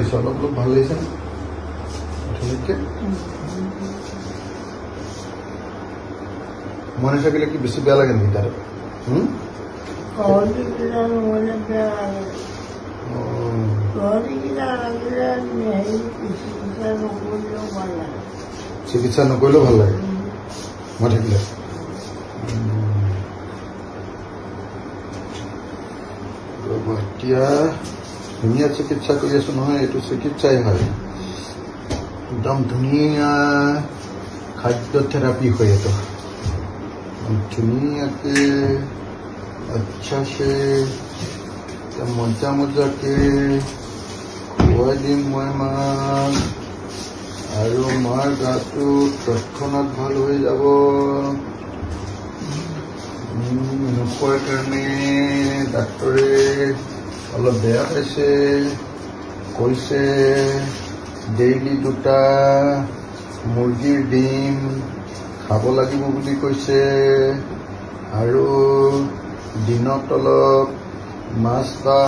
লাগিছে অলপ অলপ ভাল লাগিছে অথনিতকে মনে থাকিলে কি বেছি বেয়া লাগে নেকি তাত চিকিৎসা নকৰিলেও ভাল লাগে মই থাকিলে এতিয়া ধুনীয়া চিকিৎসা কৰি আছো নহয় এইটো চিকিৎসাই হয় একদম ধুনীয়া খাদ্য থেৰাপি হয় এইটো ধুনীয়াকে আচ্ছাছে মজা মজাকে খুৱাই দিম মই মাক আৰু মাৰ গাটো তৎক্ষণাত ভাল হৈ যাব নোখোৱাৰ কাৰণে ডাক্তৰে অলপ বেয়া পাইছে কৈছে ডেইলি 2টা মুৰ্গীৰ ডিম খাব লাগিব বুলি কৈছে আৰু দিনত অলপ মাছ বা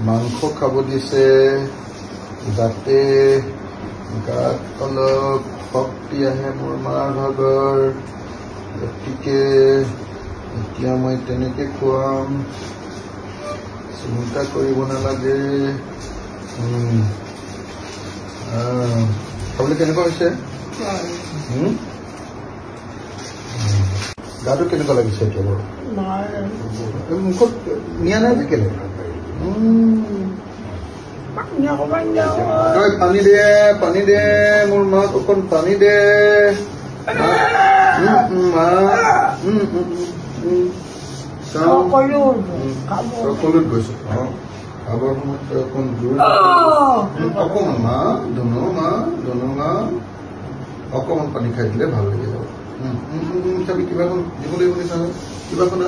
মাংস খাব দিছে যাতে গাত অলপ শক্তি আহে মোৰ মাৰ ভাগৰ গতিকে এতিয়া মই তেনেকে খুৱাম চিন্তা কৰিব নালাগে খাবলৈ কেনেকুৱা হৈছে গাটো কেনেকুৱা লাগিছে এতিয়া বাৰু মুখত নিয়া নাই যে কেলে পানী দে মোৰ মাক অকণ পানী দে সকলোত গৈছো খাবৰ সময়ত অকণ দূৰ অকণমান মা ধনু মা অকণমান পানী খাই দিলে ভাল লাগি যাব চাবি কিবাখন দিব লাগিব নি চাব কিবাখন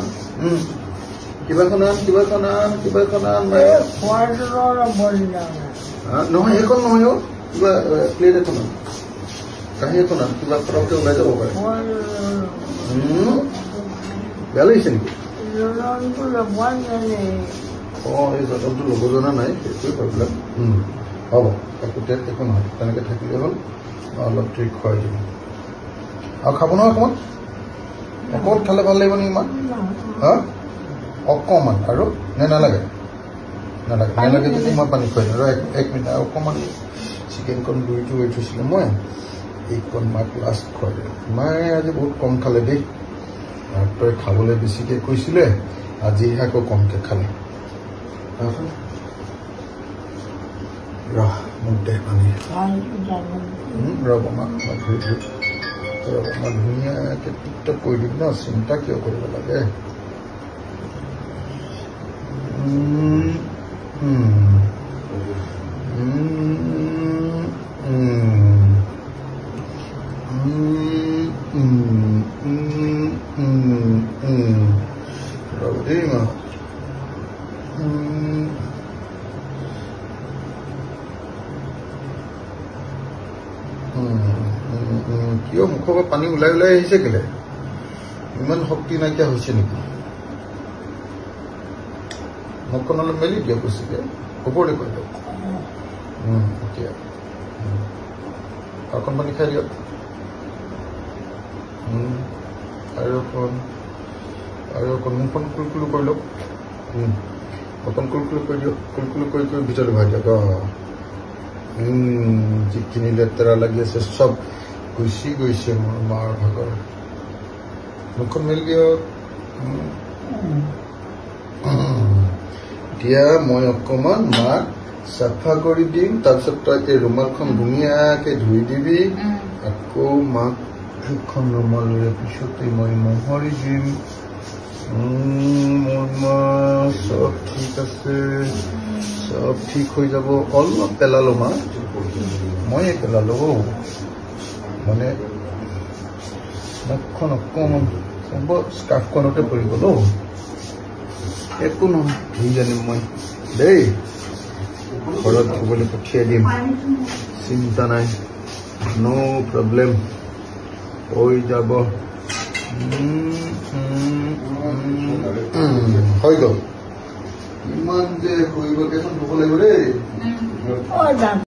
আন নহয় সেইখন নহয় কিবা প্লেট এখন আন কাঁহী এখন আন কিবা পটককে ওলাই যাব পাৰে বেয়া লাগিছে নেকি এই যতনটো ল'ব জনা নাই সেইটোৱে প্ৰব্লেম হ'ব একোতে একো নহয় তেনেকৈ থাকিলে হ'ল অলপ ট্ৰিক খুৱাই দিম আৰু খাব নহয় অকণমান খালে ভাল লাগিব নেকি ইমান অকণমান আৰু নালাগে যদি মই পানী খুৱাই দিম আৰু 1 মিনিট অকণমান চিকেনকণ গুৰিটো হৈ থৈছিলে মই এইকণ মাক লাষ্ট খুৱাই দিম মায়ে আজি বহুত কম খালে দেই ডাক্তৰে খাবলৈ বেছিকৈ কৈছিলে আজিহে আকৌ কমকৈ খালে মোক দে পানী ৰ'ব মাক মই ধুনীয়াকৈ টিকটক কৰি দিম ন চিন্তা কিয় কৰিব লাগে ৰ'ব দেই মা কিয় মুখৰ পৰা পানী ওলাই ওলাই আহিছে কেলে ইমান শক্তি নাইকিয়া হৈছে নেকি মুখখন অলপ মেলি দিয়ক বেছিকে ওপৰতে কৈ দিয়ক এতিয়া অকণ পানী খাই দিয়ক আৰু অকণ মুখখন কুলকুলো কৰি লওক অকণ কুলকুলো কৰি দিয়ক কুলকুলো কৰি ভিতৰত ভৰাই দিয়ক যিখিনি লেতেৰা লাগি আছে চব গুচি গৈছে মোৰ মাৰ ভাগৰ মুখখন মেলি দিয়ক এতিয়া মই অকণমান মাক চাফা কৰি দিম তাৰপিছত তই এই ৰুমালখন ধুনীয়াকৈ ধুই দিবি আকৌ মাক সেইখন ৰুমালেৰে পিছতে মই মোহাৰি দিম মোৰ মা চব ঠিক আছে চব ঠিক হৈ যাব অলপ পেলালো মা মই পেলালো মানে মুখখন অকণমান স্কাৰ্ফখনতে পৰি গ'ল একো নহয় ধুই জানিম মই দেই ঘৰত ধুবলৈ পঠিয়াই দিম চিন্তা নাই ন' প্ৰব্লেম হৈ যাব হৈ গ'ল ইমান যে হৈ গ'ল কেইখন ধুব লাগিব দেই অ' যাম।